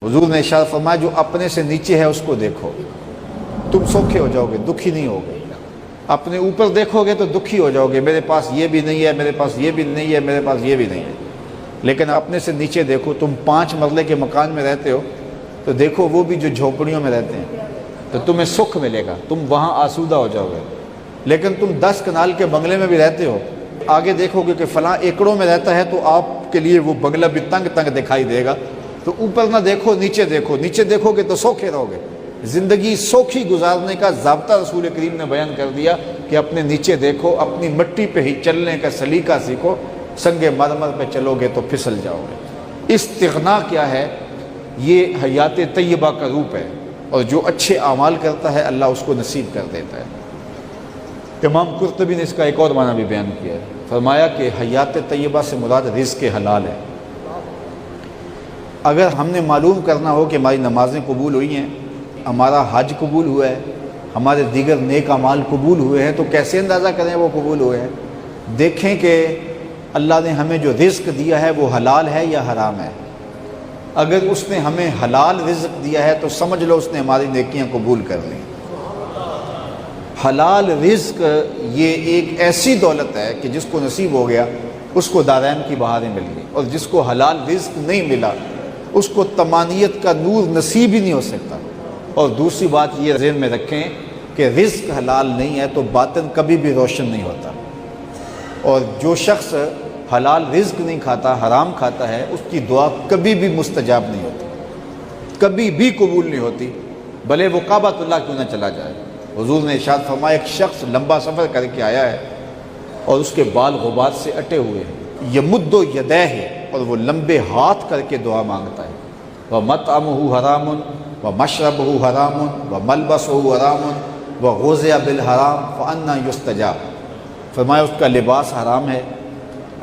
हुजूर ने इरशाद फरमाया जो अपने से नीचे है उसको देखो, तुम सौखे हो जाओगे, दुखी नहीं होगे। अपने ऊपर देखोगे तो दुखी हो जाओगे, मेरे पास ये भी नहीं है, मेरे पास ये भी नहीं है, मेरे पास ये भी नहीं है। लेकिन अपने से नीचे देखो, तुम 5 मरले के मकान में रहते हो तो देखो वो भी जो झोपड़ियों में रहते हैं, तो तुम्हें सुख मिलेगा, तुम वहाँ आसूदा हो जाओगे। लेकिन तुम 10 कनाल के बंगले में भी रहते हो, आगे देखोगे कि फ़लाँ एकड़ों में रहता है तो आपके लिए वो बंगला भी तंग तंग दिखाई देगा। तो ऊपर ना देखो, नीचे देखो, नीचे देखोगे तो सौखे रहोगे। ज़िंदगी सौखी गुजारने का ज़ाब्ता रसूल करीम ने बयान कर दिया कि अपने नीचे देखो, अपनी मिट्टी पे ही चलने का सलीका सीखो, संगे मरमर पे चलोगे तो फिसल जाओगे। इस्तिग़ना क्या है? ये हयात तय्यबा का रूप है, और जो अच्छे आमाल करता है अल्लाह उसको नसीब कर देता है। इमाम कुर्तुबी ने इसका एक और माना भी बयान किया है, फरमाया कि हयात तय्यबा से मुराद रिज़्क़ हलाल है। अगर हमने मालूम करना हो कि हमारी नमाज़ें कबूल हुई हैं, हमारा हज कबूल हुआ है, हमारे दीगर नेक अमाल कबूल हुए हैं, तो कैसे अंदाज़ा करें वो कबूल हुए हैं? देखें कि अल्लाह ने हमें जो रिज़्क़ दिया है वो हलाल है या हराम है। अगर उसने हमें हलाल रिज़्क़ दिया है तो समझ लो उसने हमारी नेकियां कबूल कर ली। हलाल रिज़्क़ ये एक ऐसी दौलत है कि जिसको नसीब हो गया उसको दारैन की बहारें मिल गई, और जिसको हलाल रिज़्क़ नहीं मिला उसको तमानियत का नूर नसीब ही नहीं हो सकता। और दूसरी बात ये ज़हन में रखें कि रिज़्क़ हलाल नहीं है तो बातिन कभी भी रोशन नहीं होता, और जो शख्स हलाल रिज़्क़ नहीं खाता, हराम खाता है, उसकी दुआ कभी भी मुस्तजाब नहीं होती, कभी भी कबूल नहीं होती, भले वो काबतुल्लाह क्यों ना चला जाए। हुजूर ने इरशाद फरमाया एक शख्स लंबा सफ़र करके आया है और उसके बाल गुबार से अटे हुए हैं, यमुद्दो यदैहि, और वो लंबे हाथ करके दुआ मांगता है। व मतअमुहु हरामुन व मशरबहु हरामुन व मलबसहु हरामुन व गुज़िया बिल हराम फ़अन्ना युस्तजाब। फरमाया उसका लिबास हराम है,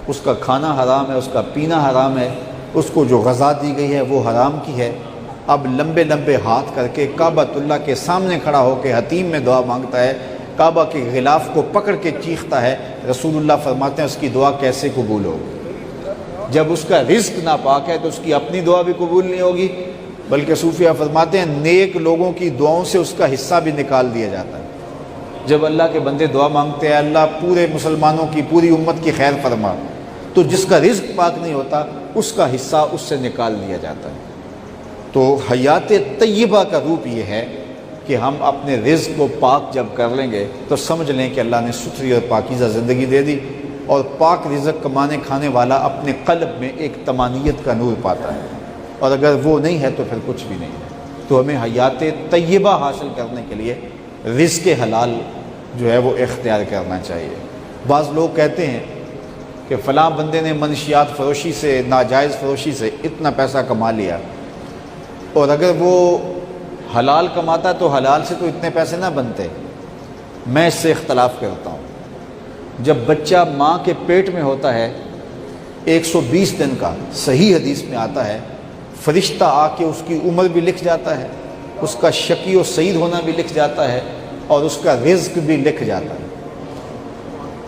उसका खाना हराम है, उसका पीना हराम है, उसको जो ग़ज़ा दी गई है वो हराम की है। अब लंबे लंबे हाथ करके काबतुल्लाह के सामने खड़ा होकर हतीम में दुआ मांगता है, काबा के ग़िलाफ़ को पकड़ के चीखता है। रसूलुल्लाह फरमाते हैं उसकी दुआ कैसे कबूल होगी? जब उसका रिज़्क़ नापाक है तो उसकी अपनी दुआ भी कबूल नहीं होगी, बल्कि सूफिया फरमाते हैं नेक लोगों की दुआओं से उसका हिस्सा भी निकाल दिया जाता है। जब अल्लाह के बंदे दुआ मांगते हैं अल्लाह पूरे मुसलमानों की, पूरी उम्मत की खैर फरमा, तो जिसका रिज़्क़ पाक नहीं होता उसका हिस्सा उससे निकाल दिया जाता है। तो हयात तय्यबा का रूप ये है कि हम अपने रिज़्क़ को पाक जब कर लेंगे तो समझ लें कि अल्लाह ने सुथरी और पाकीज़ा ज़िंदगी दे दी, और पाक रिज़्क़ कमाने खाने वाला अपने क़ल्ब में एक तमानियत का नूर पाता है, और अगर वो नहीं है तो फिर कुछ भी नहीं है। तो हमें हयात तय्यबा हासिल करने के लिए रिज़्क़ हलाल जो है वो इख्तियार करना चाहिए। बाज़ लोग कहते हैं कि फ़लाँ बंदे ने मनशियात फ़रोशी से, नाजायज़ फ़रोशी से इतना पैसा कमा लिया, और अगर वो हलाल कमाता तो हलाल से तो इतने पैसे ना बनते। मैं इससे इख्तलाफ करता हूँ। जब बच्चा माँ के पेट में होता है 120 दिन का, सही हदीस में आता है, फरिश्ता आके उसकी उम्र भी लिख जाता है, उसका शकी और सईद होना भी लिख जाता है, और उसका रिज़्क़ भी लिख जाता है।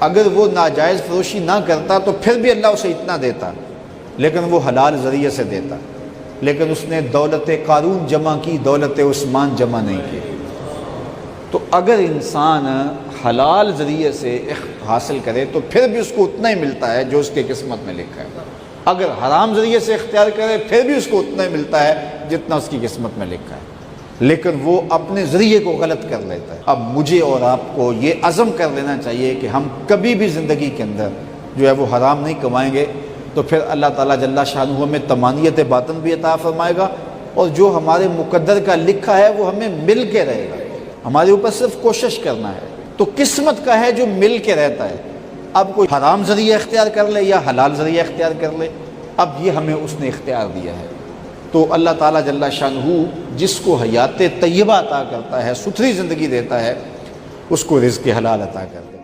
अगर वो नाजायज़ फ़रोशी ना करता तो फिर भी अल्लाह उसे इतना देता, लेकिन वो हलाल ज़रिए से देता। लेकिन उसने दौलत कारून जमा की, दौलत उस्मान जमा नहीं की। तो अगर इंसान हलाल ज़रिए से हासिल करे तो फिर भी उसको उतना ही मिलता है जो उसके किस्मत में लिखा है। अगर हराम ज़रिए से इख्तियार करे फिर भी उसको उतना ही मिलता है जितना उसकी किस्मत में लिखा है, लेकिन वो अपने ज़रिए को गलत कर लेता है। अब मुझे और आपको ये अज़म कर लेना चाहिए कि हम कभी भी ज़िंदगी के अंदर जो है वो हराम नहीं कमाएंगे, तो फिर अल्लाह ताला जल्ला शानुहु हमें तमानियत बातिन भी अता फरमाएगा, और जो हमारे मुक़द्दर का लिखा है वो हमें मिल के रहेगा। हमारे ऊपर सिर्फ कोशिश करना है। तो किस्मत का है जो मिल के रहता है। अब कोई हराम ज़रिया इख्तियार कर ले या हलाल ज़रिया इख्तियार कर ले, अब ये हमें उसने इख्तियार दिया है। तो अल्लाह ताला जल्ला शानुहु जिसको हयात तय्यबा अता करता है, सुथरी ज़िंदगी देता है, उसको रिज़्क़ हलाल अता करता है।